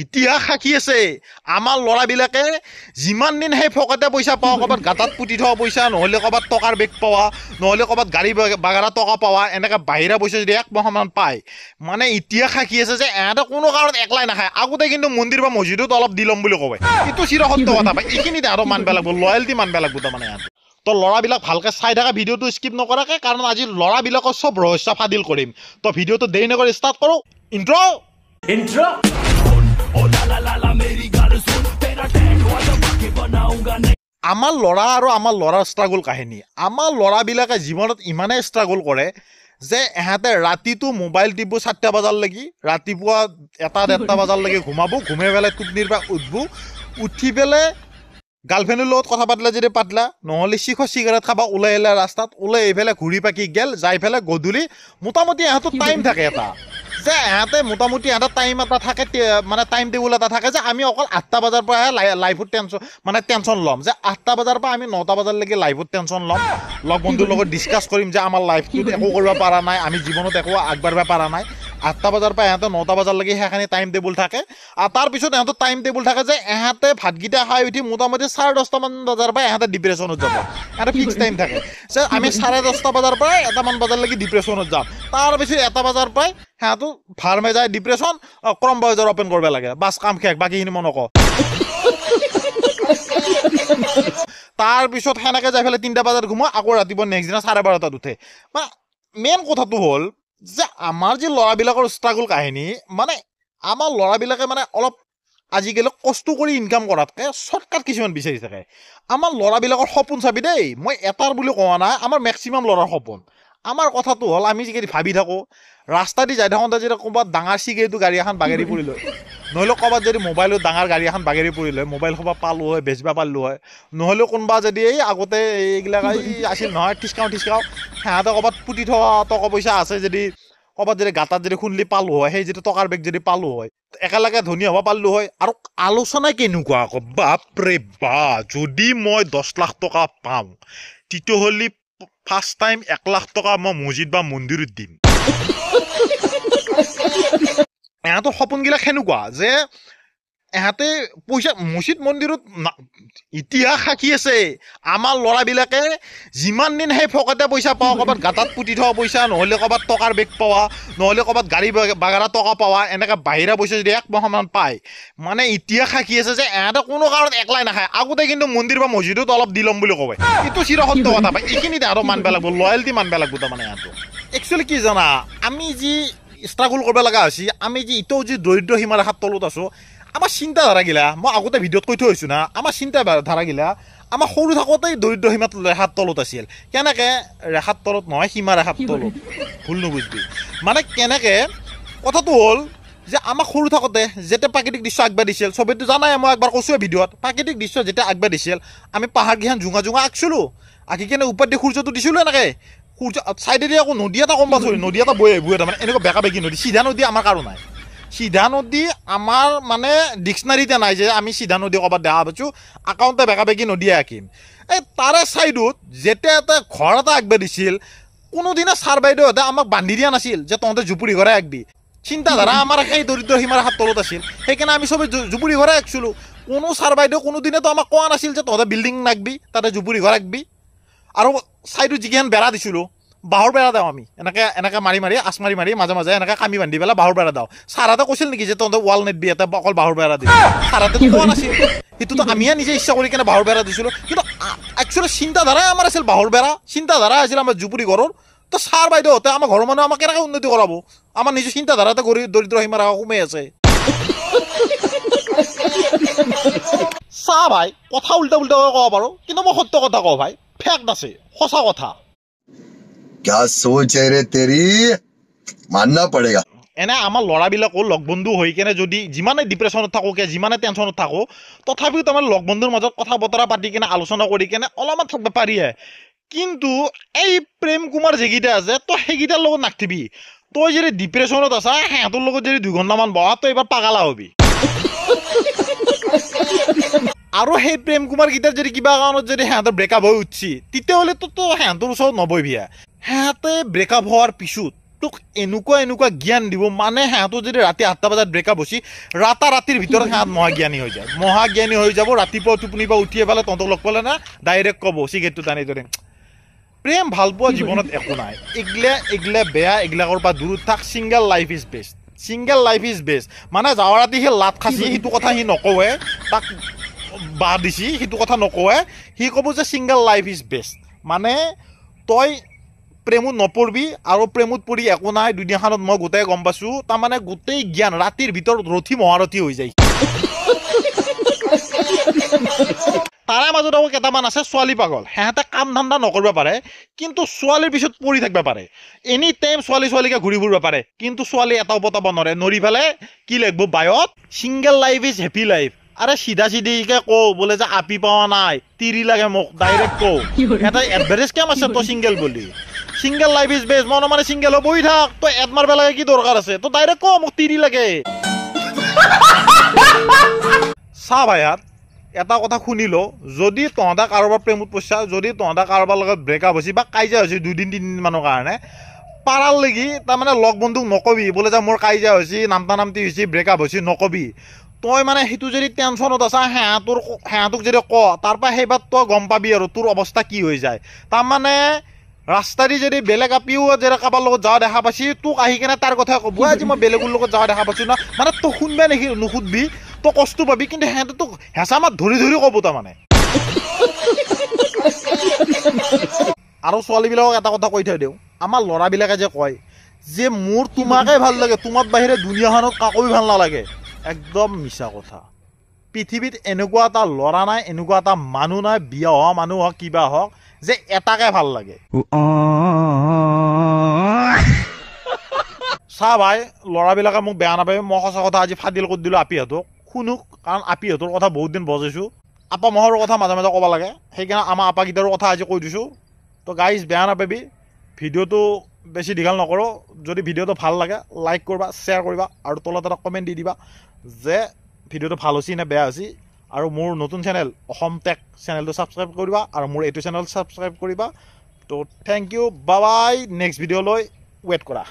ইতিহাস সাক্ষী আছে আমাৰ ল'ৰাবিলাকে যিমান দিন সেই ফকতে পইচা পাওঁ ক'ৰবাত গাঁতাত পুতি থোৱা পইচা নহ'লে ক'ৰবাত টকাৰ বেগ পোৱা নহ'লে ক'ৰবাত গাড়ী বাগাৰা টকা পোৱা এনেকৈ বাহিৰা পইচা যদি এক মাহমান পায় মানে ইতিহাস সাক্ষী আছে যে এহঁতে কোনো কাৰণত একলাই নাখায় আগতে কিন্তু মন্দিৰ বা মছজিদত অলপ দি ল'ম বুলি ক'ব এইটো চিৰসত্য কথা পায় এইখিনি তাহাঁতক মানিব লাগিব লয়েলটি মানিব লাগিব তাৰমানে ইহঁতে তো ল'ৰাবিলাক ভালকৈ চাই থকা ভিডিঅ'টো স্কিপ নকৰাকৈ কাৰণ আজি ল'ৰাবিলাকৰ চব ৰহস্য ফাদিল কৰিম তো ভিডিঅ'টো দেৰি নকৰি ষ্টাৰ্ট কৰোঁ ইণ্ট্ৰ আমাৰ ল'ৰা আৰু আমাৰ ল'ৰাৰ ষ্ট্ৰাগল কাহিনী আমাৰ ল'ৰাবিলাকে জীৱনত ইমানেই ষ্ট্ৰাগল কৰে যে এহঁতে ৰাতিটো মোবাইল টিপব 4টা বজালৈকে ৰাতিপুৱা 1টা বজালৈকে ঘুমাব ঘুমাই পেলাই টোপনিৰ পৰা উঠি পেলাই গাৰ্লফ্ৰেণ্ডৰ লগত কথা পাতিলে যদি পাতিলা নহ'লে চিগাৰেট খাবা ওলাই আহিলে ৰাস্তাত ওলাই এইফালে ঘূৰি পাকি গেল যাই পেলাই গধূলি মোটামুটি এহঁতৰ টাইম থাকে এটা যে এহঁতে মোটামুটি এহঁতৰ টাইম এটা থাকে মানে টাইম টেবুল এটা থাকে যে আমি অকল 8টা বজাৰ পৰাহে লাইফত টেনশ্যন ল'ম যে 8টা বজাৰ পৰা আমি 9টা বজালৈকে লাইফত টেনশ্যন ল'ম লগ বন্ধুৰ লগত ডিছকাছ কৰিম যে আমাৰ লাইফটোত একো কৰিব পৰা নাই আমি জীৱনত একো আগবাঢ়িব পৰা নাই 8টা বজাৰ পৰা এহঁতৰ 9টা বজালৈকে সেইখিনি টাইম টেবুল থাকে আৰু তাৰপিছত এহঁতৰ টাইম টেবুল থাকে যে এহঁতে ভাতকেইটা খাই উঠি মোটামুটি 10:30মান বজাৰ পৰা এহঁতে ডিপ্ৰেশ্যনত যাব এহঁতৰ ফিক্স টাইম থাকে যে আমি 10:30 বজাৰ পৰা 1টামান বজালৈকে ডিপ্ৰেশ্যনত যাম তাৰপিছত 1টা বজাৰ পৰাই সিহঁতো ফাৰ্মে যায় ডিপ্ৰেশ্যন ক্ৰম বজাৰ অপেন কৰিব লাগে বাছ কাম শেষ বাকীখিনি মই নকওঁ তাৰপিছত সেনেকৈ যাই পেলাই 3টা বজাত ঘুমোৱা আকৌ ৰাতিপুৱা নেক্সট দিনা 12:30টাত উঠে মানে মেইন কথাটো হ'ল যে আমাৰ যি ল'ৰাবিলাকৰ ষ্ট্ৰাগল কাহিনী মানে আমাৰ ল'ৰাবিলাকে মানে অলপ আজিকালি কষ্ট কৰি ইনকাম কৰাতকৈ শ্বৰ্টকাট কিছুমান বিচাৰি থাকে আমাৰ ল'ৰাবিলাকৰ সপোন চাবি দেই মই এটাৰ বুলি কোৱা নাই আমাৰ মেক্সিমাম ল'ৰাৰ সপোন আমাৰ কথাটো হ'ল আমি যিখিনি ভাবি থাকোঁ ৰাস্তা দি যাই থাকোঁতে যদি ক'ৰবাত ডাঙৰ চিগাৰেটো গাড়ী এখন বাগেৰি পৰিল নহ'লে ক'ৰবাত যদি মোবাইলত ডাঙৰ গাড়ী এখন বাগেৰি পৰিল হয় মোবাইল সোপা পালোঁ হয় বেচিব পাৰিলোঁ হয় নহ'লেও কোনোবা যদি এই আগতে এইবিলাক আছিল নহয় টিচকাওঁ সিহঁতে ক'ৰবাত পুতি থোৱা টকা পইচা আছে যদি ক'ৰবাত যদি গাঁতাত যদি খুন্দি পালোঁ হয় সেই যিটো টকাৰ বেগ যদি পালোঁ হয় একেলগে ধনী হ'ব পাৰিলোঁ হয় আৰু আলোচনা কেনেকুৱা আকৌ বাপৰে বাপ যদি মই 10 লাখ টকা পাওঁ তেতিয়াহ'লে ফাৰ্ষ্ট টাইম 1 লাখ টকা মই মছজিদ বা মন্দিৰত দিম এহঁতৰ সপোনবিলাক সেনেকুৱা যে এহঁতে পইচা মছজিদ মন্দিৰত ইতিহাস সাক্ষী আছে আমাৰ ল'ৰাবিলাকে যিমান দিন সেই ফকতে পইচা পাওঁ ক'ৰবাত গাঁতাত পুতি থোৱা পইচা নহ'লে ক'ৰবাত টকাৰ বেগ পোৱা নহ'লে ক'ৰবাত গাড়ী বাগাৰা টকা পোৱা এনেকৈ বাহিৰা পইচা যদি এক মাহমান পায় মানে ইতিহাস সাক্ষী আছে যে এহঁতে কোনো কাৰণত একলাই নাখায় আগতে কিন্তু মন্দিৰ বা মছজিদত অলপ দি ল'ম বুলি ক'ব এইটো চিৰসত্য কথা পায় এইখিনি তাহাঁতক মানিব লাগিব লয়েলটি মানিব লাগিব তাৰমানে ইহঁতক একচুৱেলি কি জানা আমি যি ষ্ট্ৰাগল কৰিব লগা হৈছে আমি যি এতিয়াও যি দৰিদ্ৰ সীমাৰেখাৰ তলত আছোঁ আমাৰ চিন্তাধাৰাগিলা মই আগতে ভিডিঅ'ত কৈ থৈ হৈছোঁ না আমাৰ চিন্তাধাৰাগিলা আমাৰ সৰু থাকোঁতেই দৰিদ্ৰ সীমা ৰেখাৰ তলত আছিল কেনেকৈ ৰেখাৰ তলত নহয় সীমা ৰেখাৰ তলত ভুল নুবুজবি মানে কেনেকৈ কথাটো হ'ল যে আমাক সৰু থাকোঁতে যেতিয়া প্ৰাকৃতিক দৃশ্য আগবাঢ়িছিল চবেইটো জানাই মই একবাৰ কৈছোঁৱে ভিডিঅ'ত প্ৰাকৃতিক দৃশ্য যেতিয়া আগবাঢ়িছিল আমি পাহাৰকেইখন জোঙা আঁকিছিলোঁ আঁকি কেনে ওপৰত দি সূৰ্যটো দিছিলোঁ এনেকৈ সূৰ্য চাইডেদি আকৌ নদী এটা কম পাইছোঁ নদী এটা বৈ তাৰমানে এনেকুৱা বেকা বেকি নদী চিধা নদী আমাৰ কাৰো নাই সিধা নদী আমাৰ মানে ডিক্সনাৰীতে নাই যে আমি সিধা নদী ক'ৰবাত দেখা পাইছোঁ আকাউণ্টে বেকা বেকি নদীয়ে আঁকিম এই তাৰে ছাইডত যেতিয়া এটা ঘৰ এটা আগবাঢ়িছিল কোনোদিনে ছাৰ বাইদেউহঁতে আমাক বান্ধি দিয়া নাছিল যে তহঁতে জুপুৰি ঘৰে আঁকবি চিন্তাধাৰা আমাৰ সেই দৰিদ্ৰ সীমাৰ হাত তলত আছিল সেইকাৰণে আমি চবেই জুপুৰি ঘৰে আঁকিছিলোঁ কোনো ছাৰ বাইদেউ কোনোদিনেতো আমাক কোৱা নাছিল যে তহঁতে বিল্ডিং নাকবি তাতে জুপুৰি ঘৰ আঁকবি আৰু ছাইডত যিকেইখন বেৰা দিছিলোঁ বাঁহৰ বেৰা দিওঁ আমি এনেকৈ মাৰি আচ মাৰি মাজে এনেকৈ কামি বান্ধি পেলাই বাঁহৰ বেৰা দিওঁ ছাৰহঁতে কৈছিল নেকি যে তহঁতে ৱাল নেটবি এটা অকল বাঁহৰ বেৰা দিবি ছাৰহঁতে কোৱা নাছিল সেইটোতো আমিহে নিজে ইচ্ছা কৰি কেনে বাঁহৰ বেৰা দিছিলোঁ কিন্তু একচুৱেলি চিন্তাধাৰাই আমাৰ আছিল বাঁহৰ বেৰা চিন্তাধাৰা আছিল আমাৰ জুপুৰি ঘৰৰ তো ছাৰ বাইদেউহঁতে আমাৰ ঘৰৰ মানুহে আমাক কেনেকৈ উন্নতি কৰাব আমাৰ নিজৰ চিন্তাধাৰাতে দৰিদ্ৰ সীমাৰ সোমাই আছে চা ভাই কথা উল্টা ক'ব পাৰোঁ কিন্তু মই সত্য কথা কওঁ ভাই ফেক নাছে সঁচা কথা क्या सोच है रे तेरी मानना पड़ेगा এনে আমাৰ ল'ৰাবিলাকো লগ বন্ধু হৈ কেনে যদি যিমানে ডিপ্ৰেশ্যনত থাকোঁ যিমানে টেনশ্যনত থাকোঁ তথাপিও তাৰমানে লগ বন্ধুৰ মাজত কথা বতৰা পাতি কেনে আলোচনা কৰি কেনে অলপমান থাকিব পাৰিয়ে কিন্তু এই প্ৰেম কুমাৰ যিকেইটা আছে তই সেইকেইটাৰ লগত নাথাকিবি তই যদি ডিপ্ৰেশ্যনত আছা সিহঁতৰ লগত যদি 2 ঘণ্টামান বহা তই এবাৰ পাগলা হবি আৰু সেই প্ৰেম কুমাৰ গীতাৰ যদি কিবা কাৰণত যদি সিহঁতৰ ব্ৰেকআপ হৈ উঠছি তেতিয়াহ'লেতো সিহঁতৰ ওচৰত নবহিবি সিহঁতে ব্ৰেকআপ হোৱাৰ পিছত তোক এনেকুৱা জ্ঞান দিব মানে সিহঁতো যদি ৰাতি 8টা বজাত ব্ৰেকআপ হৈছি ৰাতিৰ ভিতৰত সিহঁত মহাজ্ঞানী হৈ যাব ৰাতিপুৱা টোপনিৰ পৰা উঠি পেলাই তহঁতক লগ পালে না ডাইৰেক্ট ক'ব চিগাৰেটটো টানি ধৰে প্ৰেম ভাল পোৱা জীৱনত একো নাই এগলে বেয়া এগলাকৰ পৰা দূৰত থাক ছিংগল লাইফ ইজ বেষ্ট মানে যাৱা ৰাতি সি লাট খাচি সেইটো কথা সি নকৱে তাক বা দিছি সেইটো কথা নকৱে সি ক'ব যে ছিংগল লাইফ ইজ বেষ্ট মানে তই প্ৰেমত নপৰবি আৰু প্ৰেমত পৰি একো নাই দুনিয়াখনত মই গোটেই গম পাইছোঁ তাৰমানে গোটেই জ্ঞান ৰাতিৰ ভিতৰত ৰথি মহাৰথী হৈ যায় তাৰে মাজত আকৌ কেইটামান আছে ছোৱালী পাগল সিহঁতে কাম ধান্দা নকৰিব পাৰে কিন্তু ছোৱালীৰ পিছত পৰি থাকিব পাৰে এনি টাইম ছোৱালীকে ঘূৰি ফুৰিব পাৰে কিন্তু ছোৱালী এটাও পতাব নৰি পেলাই কি লিখব বায়ত single life is happy life আৰে চিধাকে কওঁ বোলে যে আপি পোৱা নাই তিৰি লাগে মোক ডাইৰেক্ট কওঁ এটা এডভাৰটাইজ কেম আছে তই ছিংগল বুলি ছিংগল লাইফ ইজ বেষ্ট মন মানে ছিংগল হৈ বহি থাক তই এড মাৰিব লাগে কি দৰকাৰ আছে তই ডাইৰেক্ট কওঁ মোক তিৰি লাগে চা ভাইয়াত এটা কথা শুনিলো যদি তহঁতে কাৰোবাৰ প্ৰেমত পইচা যদি তহঁতে কাৰোবাৰ লগত ব্ৰেকআপ হৈছে বা কাজিয়া হৈছে 2-3 দিনমানৰ কাৰণে পাৰাৰ লাগি তাৰমানে লগ বন্ধুক নকবি বোলে যে মোৰ কাজিয়া হৈছে নামতি হৈছে ব্ৰেকআপ হৈছে নকবি তই মানে সেইটো যদি টেনশ্যনত আছা সিহঁতক যদি ক তাৰপৰা সেইবাৰ তই গম পাবি আৰু তোৰ অৱস্থা কি হৈ যায় তাৰমানে ৰাস্তাদি যদি বেলেগ আপিও যদি কাৰোবাৰ লগত যাৱা দেখা পাইছি তোক আহি কেনে তাৰ কথা ক'ব আজি মই বেলেগৰ লগত যাৱা দেখা পাইছোঁ না মানে তই শুনবা নুসুধবি তই কষ্ট পাবি কিন্তু সিহঁতে তোক হেঁচা মাত ধৰি ক'ব তাৰমানে আৰু ছোৱালীবিলাকক এটা কথা কৈ থৈ দিওঁ আমাৰ ল'ৰাবিলাকে যে কয় যে মোৰ তোমাকে ভাল লাগে তোমাৰ বাহিৰে দুনিয়াখনত কাকোই ভাল নালাগে একদম মিছা কথা পৃথিৱীত এনেকুৱা এটা ল'ৰা নাই এনেকুৱা এটা মানুহ নাই বিয়া হোৱা মানুহ হওক কিবা হওক যে এটাকে ভাল লাগে চা ভাই ল'ৰাবিলাকে মোক বেয়া নাপায় মই সঁচা কথা আজি ফাদিল কৰি দিলোঁ আপিহঁতক শুনুক কাৰণ আপিহঁতৰ কথা বহুত দিন বজাইছোঁ আপা মহৰ কথা মাজে মাজে ক'ব লাগে সেইকাৰণে আমাৰ আপাকেইটাৰো কথা আজি কৈ দিছোঁ তো গাইজ বেয়া নাপাবি ভিডিঅ'টো বেছি দীঘল নকৰোঁ যদি ভিডিঅ'টো ভাল লাগে লাইক কৰিবা শ্বেয়াৰ কৰিবা আৰু তলত এটা কমেণ্ট দি দিবা যে ভিডিঅ'টো ভাল হৈছে নে বেয়া হৈছে আৰু মোৰ নতুন চেনেল অসম টেক চেনেলটো ছাবস্ক্ৰাইব কৰিবা আৰু মোৰ এইটো চেনেল ছাবস্ক্ৰাইব কৰিবা তো thank you bye bye next ভিডিঅ'লৈ ৱেইট কৰা